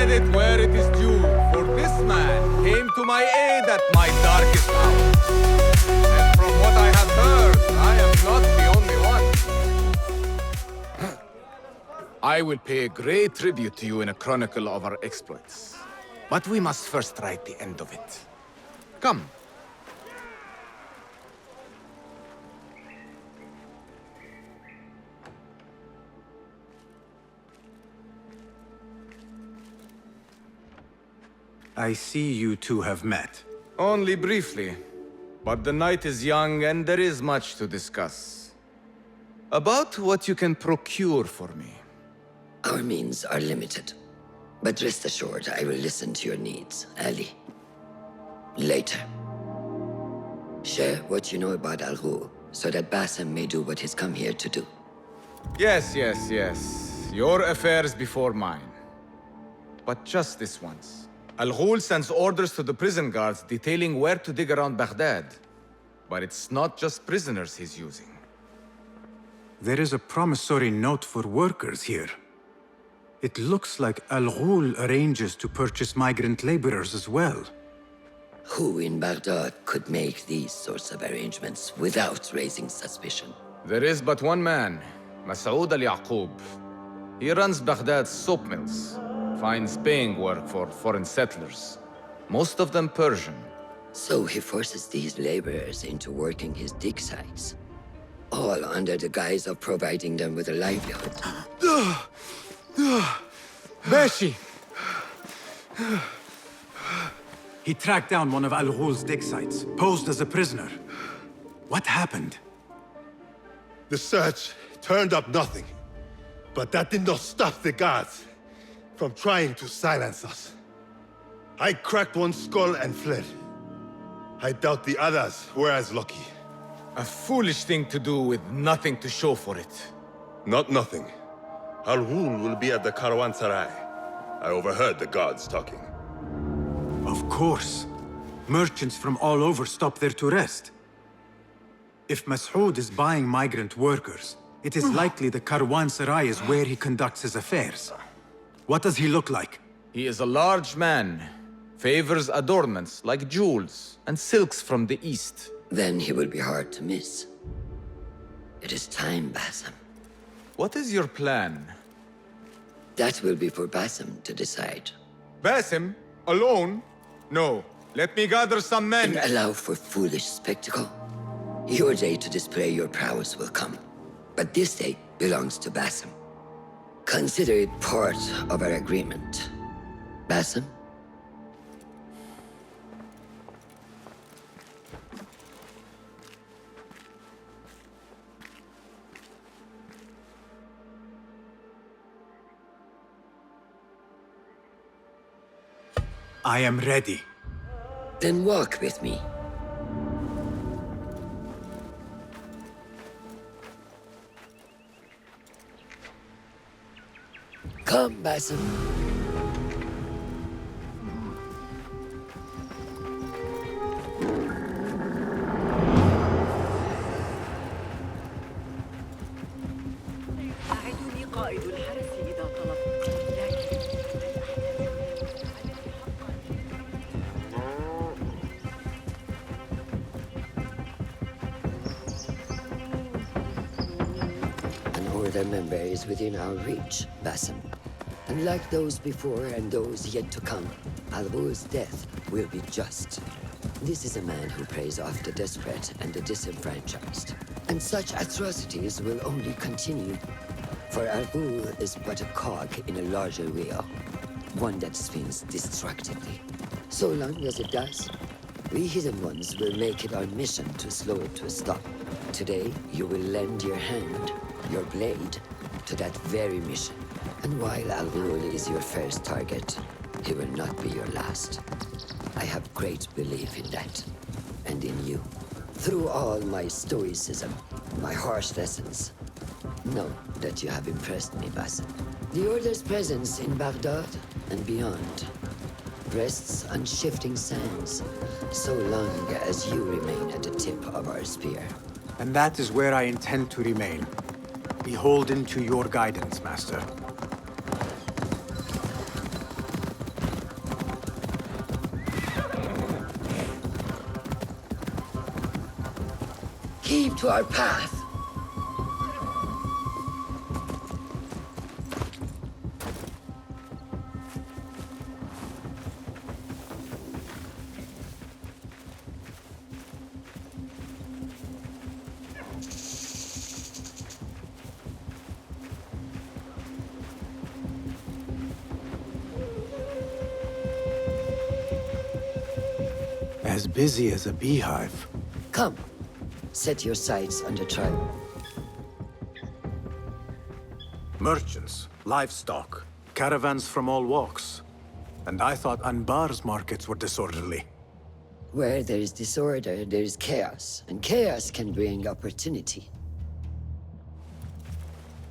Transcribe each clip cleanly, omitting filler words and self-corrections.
credit where it is due, for this man came to my aid at my darkest hour. And from what I have heard, I am not the only one. I will pay great tribute to you in a chronicle of our exploits. But we must first write the end of it. Come. I see you two have met. Only briefly. But the night is young and there is much to discuss. About what you can procure for me. Our means are limited. But rest assured, I will listen to your needs, Ali. Later. Share what you know about Al Ghul, so that Basim may do what he's come here to do. Yes. Your affairs before mine. But just this once. Al Ghul sends orders to the prison guards detailing where to dig around Baghdad. But it's not just prisoners he's using. There is a promissory note for workers here. It looks like Al Ghul arranges to purchase migrant laborers as well. Who in Baghdad could make these sorts of arrangements without raising suspicion? There is but one man, Masoud al-Yaqub. He runs Baghdad's soap mills, finds paying work for foreign settlers, most of them Persian. So he forces these laborers into working his dig sites, all under the guise of providing them with a livelihood. Beshi! He tracked down one of Al Ghul's dig sites, posed as a prisoner. What happened? The search turned up nothing. But that did not stop the guards from trying to silence us. I cracked one skull and fled. I doubt the others were as lucky. A foolish thing to do with nothing to show for it. Not nothing. Al Ghul will be at the Caravanserai. I overheard the guards talking. Of course. Merchants from all over stop there to rest. If Masoud is buying migrant workers, it is likely the Caravanserai is where he conducts his affairs. What does he look like? He is a large man, favors adornments like jewels and silks from the east. Then he will be hard to miss. It is time, Basim. What is your plan? That will be for Basim to decide. Basim? Alone? No. Let me gather some men. And allow for foolish spectacle. Your day to display your prowess will come. But this day belongs to Basim. Consider it part of our agreement. Basim? I am ready. Then walk with me. Come, Basim. أعدني قائد الحرس إذا طلبت، لكن An order member is within our reach, Basim. Unlike those before and those yet to come, Al Ghul's death will be just. This is a man who preys off the desperate and the disenfranchised. And such atrocities will only continue. For Al Ghul is but a cog in a larger wheel, one that spins destructively. So long as it does, we Hidden Ones will make it our mission to slow it to a stop. Today, you will lend your hand, your blade, to that very mission. And while Al Ghul is your first target, he will not be your last. I have great belief in that, and in you. Through all my stoicism, my harsh lessons, know that you have impressed me, Basim. The Order's presence in Baghdad and beyond rests on shifting sands, so long as you remain at the tip of our spear. And that is where I intend to remain. Beholden to your guidance, Master. Keep to our path. As busy as a beehive. Come, set your sights under trial. Merchants, livestock, caravans from all walks. And I thought Anbar's markets were disorderly. Where there is disorder, there is chaos, and chaos can bring opportunity.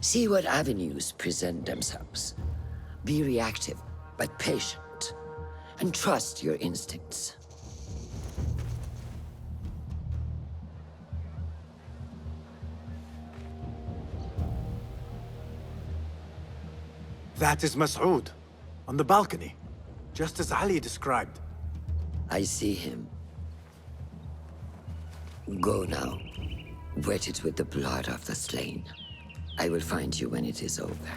See what avenues present themselves. Be reactive, but patient, and trust your instincts. That is Mas'ud, on the balcony, just as Ali described. I see him. Go now. Wet it with the blood of the slain. I will find you when it is over.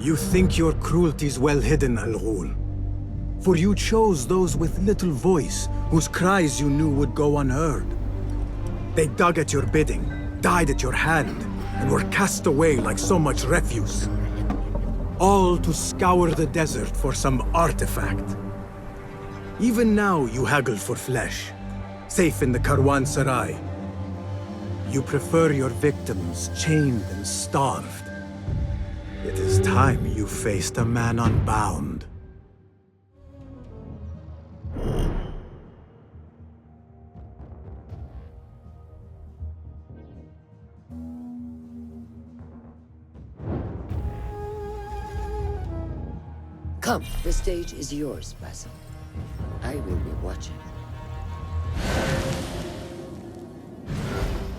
You think your cruelty's well hidden, Al-Ghul. For you chose those with little voice, whose cries you knew would go unheard. They dug at your bidding, died at your hand, and were cast away like so much refuse. All to scour the desert for some artifact. Even now you haggle for flesh, safe in the Caravanserai. You prefer your victims chained and starved. It is time you faced a man unbound. Come, the stage is yours, Basim. I will be watching.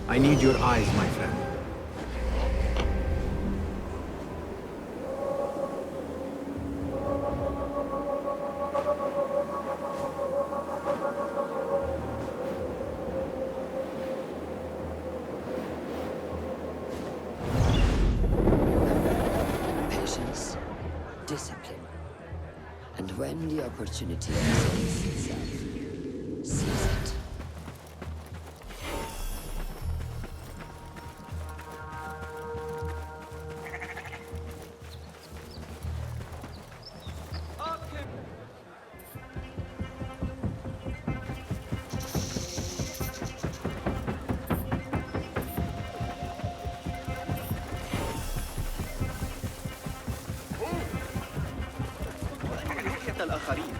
I need your eyes, my friend. Patience, discipline. And when the opportunity presents itself, seize it. الآخرين.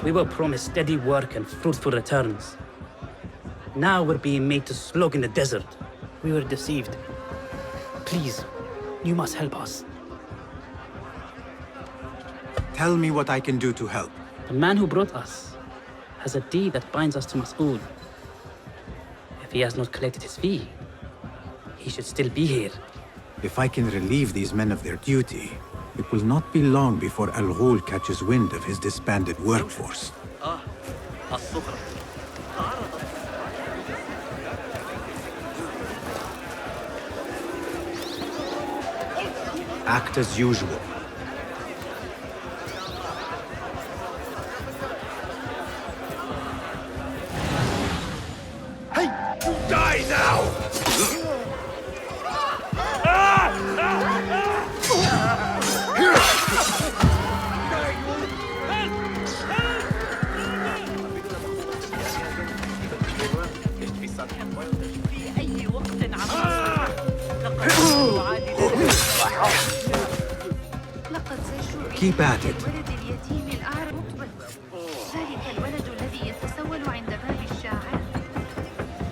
We were promised steady work and fruitful returns. Now we're being made to slog in the desert. We were deceived. Please, you must help us. Tell me what I can do to help. The man who brought us has a deed that binds us to Mas'ud. If he has not collected his fee, he should still be here. If I can relieve these men of their duty, it will not be long before Al-Ghul catches wind of his disbanded workforce. Act as usual. Hey, you die now! في أي وقت عمل لقد Keep at it. الولد اليتيم الأعرج ذلك الولد الذي يتسول عند باب الشاعر.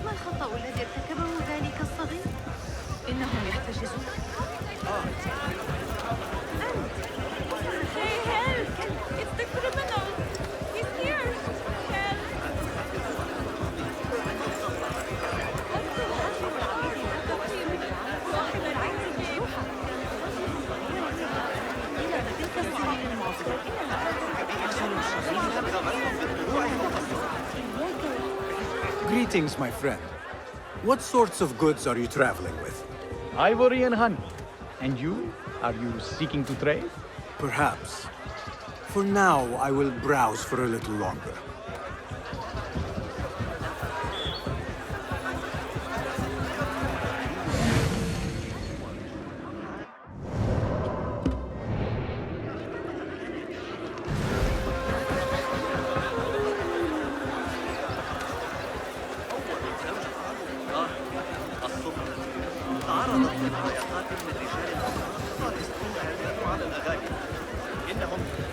ما الخطأ الذي ارتكبه ذلك الصغير؟ إنهم يحتجزون. Hey, help! It's the criminal! He's here! Help! Greetings, my friend. What sorts of goods are you traveling with? Ivory and honey. And you? Are you seeking to trade? Perhaps. For now, I will browse for a little longer.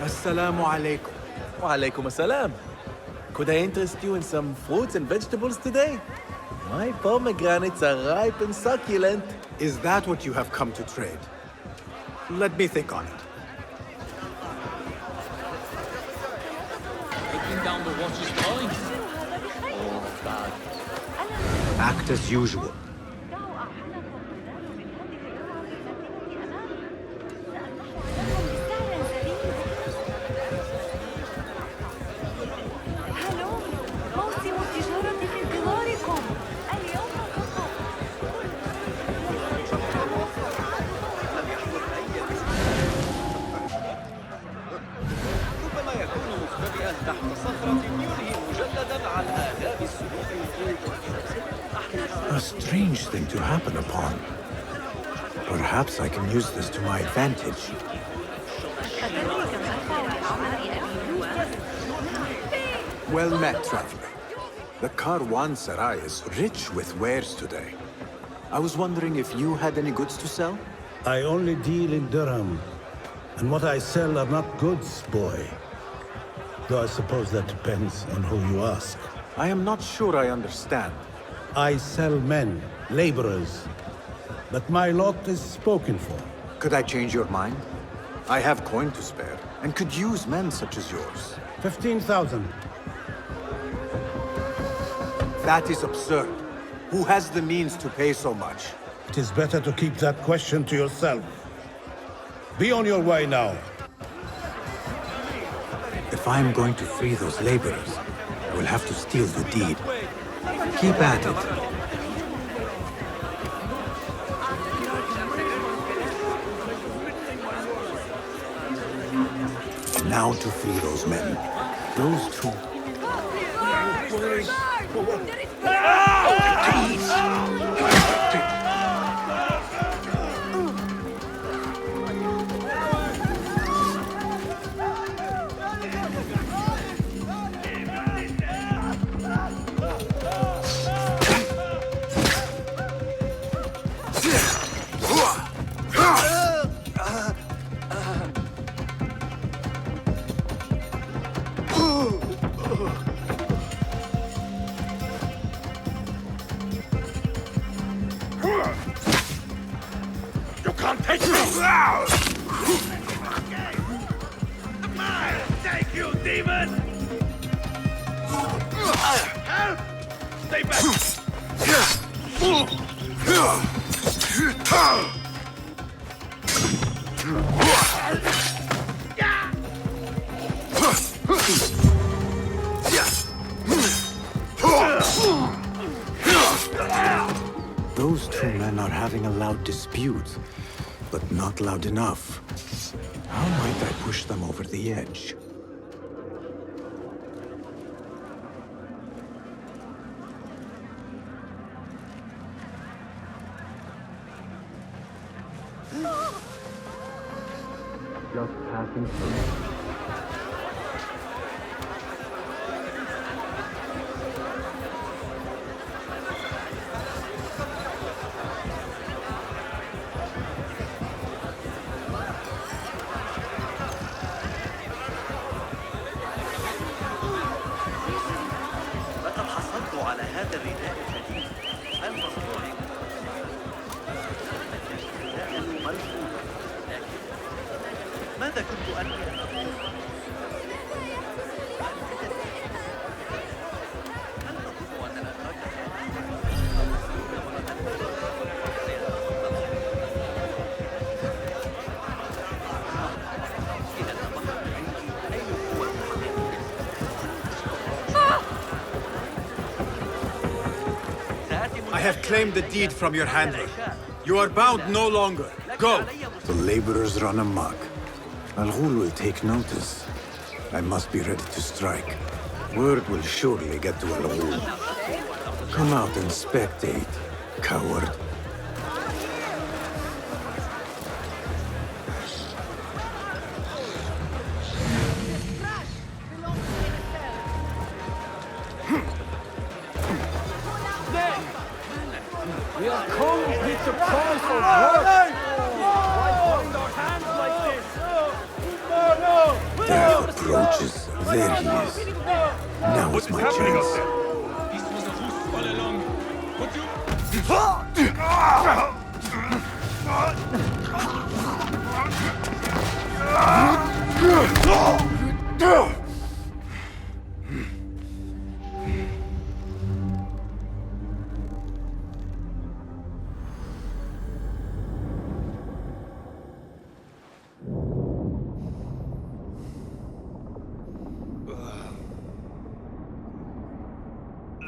Assalamu alaikum. Walaikum assalam. Could I interest you in some fruits and vegetables today? My pomegranates are ripe and succulent. Is that what you have come to trade? Let me think on it. Taking down the watch's points. Act as usual. A strange thing to happen upon. Perhaps I can use this to my advantage. Well met, traveler. The Caravanserai is rich with wares today. I was wondering if you had any goods to sell? I only deal in dirham, and what I sell are not goods, boy. Though I suppose that depends on who you ask. I am not sure I understand. I sell men, laborers, but my lot is spoken for. Could I change your mind? I have coin to spare, and could use men such as yours. 15,000. That is absurd. Who has the means to pay so much? It is better to keep that question to yourself. Be on your way now. If I am going to free those laborers, I will have to steal the deed. Keep at it. Now to free those men. Those two. You can't take me! I'll take you, demon! Help! Stay back! Those two men are having a loud dispute, but not loud enough. How might I push them over the edge? Just passing through. الرداء الجديد المصنوع ملفوف. ماذا كنت أنوي أن أقول؟ هل تظن أن الأتراك I have claimed the deed from your handler. You are bound no longer. Go! The laborers run amok. Al-Ghul will take notice. I must be ready to strike. Word will surely get to Al-Ghul. Come out and spectate, coward. We are cold with the price of work! Why bind our hands like this? Death approaches. There he is. Now is my chance.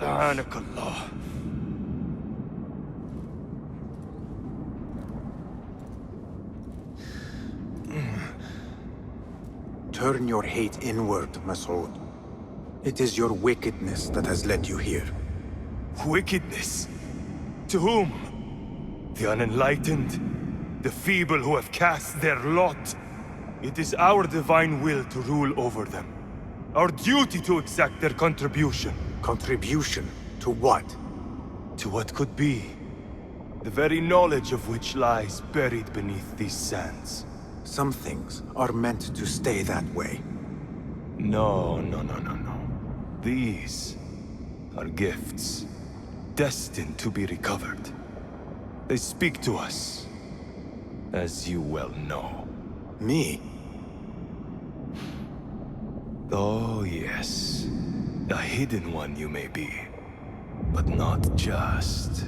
لعنك الله. Turn your hate inward, Mas'ud. It is your wickedness that has led you here. Wickedness? To whom? The unenlightened? The feeble who have cast their lot? It is our divine will to rule over them. Our duty to exact their contribution. Contribution? To what? To what could be. The very knowledge of which lies buried beneath these sands. Some things are meant to stay that way. No. These are gifts, destined to be recovered. They speak to us, as you well know. Me? Oh, yes. A hidden one you may be, but not just.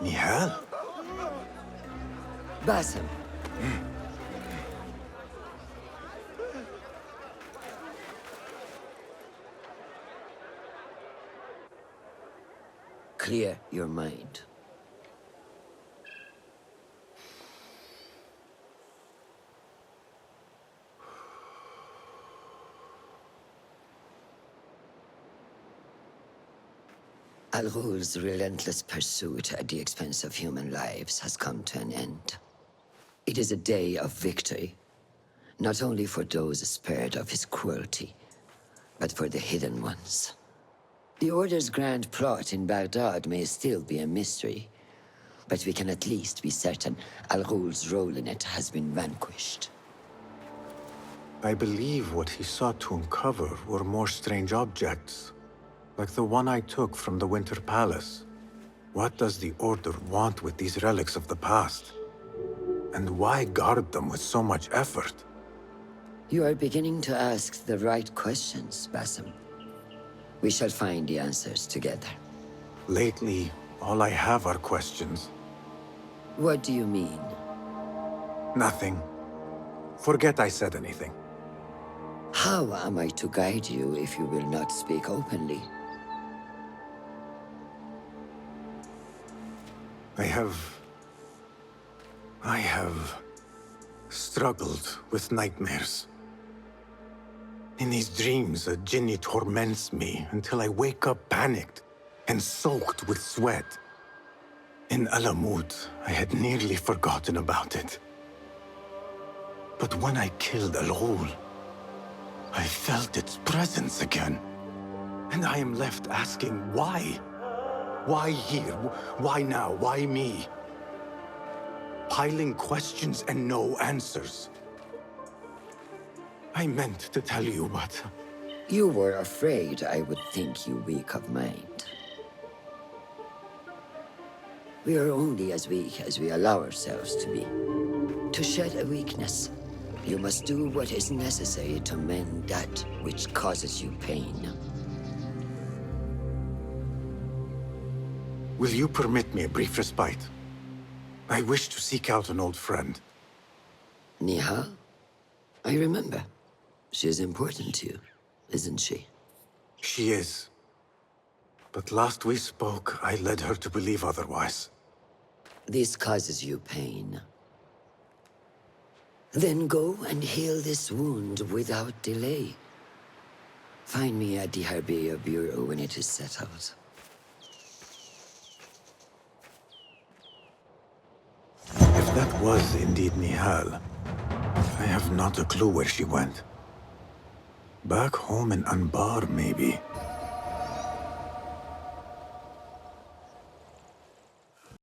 Nihal? Basim. Clear your mind. Al-Ghul's relentless pursuit at the expense of human lives has come to an end. It is a day of victory, not only for those spared of his cruelty, but for the hidden ones. The Order's grand plot in Baghdad may still be a mystery, But we can at least be certain Al Ghul's role in it has been vanquished. I believe what he sought to uncover were more strange objects, like the one I took from the Winter Palace. What does the Order want with these relics of the past? And why guard them with so much effort? You are beginning to ask the right questions, Basim. We shall find the answers together. Lately, all I have are questions. What do you mean? Nothing. Forget I said anything. How am I to guide you if you will not speak openly? I have struggled with nightmares. In these dreams, a jinni torments me until I wake up panicked and soaked with sweat. In Alamut, I had nearly forgotten about it. But when I killed Al Ghul, I felt its presence again. And I am left asking why? Why here? Why now? Why me? Piling questions and no answers. I meant to tell you, but... You were afraid I would think you weak of mind. We are only as weak as we allow ourselves to be. To shed a weakness, you must do what is necessary to mend that which causes you pain. Will you permit me a brief respite? I wish to seek out an old friend. Nihal? I remember. She is important to you, isn't she? She is. But last we spoke, I led her to believe otherwise. This causes you pain. Then go and heal this wound without delay. Find me at the Harbiya Bureau when it is settled. If that was indeed Nihal, I have not a clue where she went. Back home in Anbar, maybe.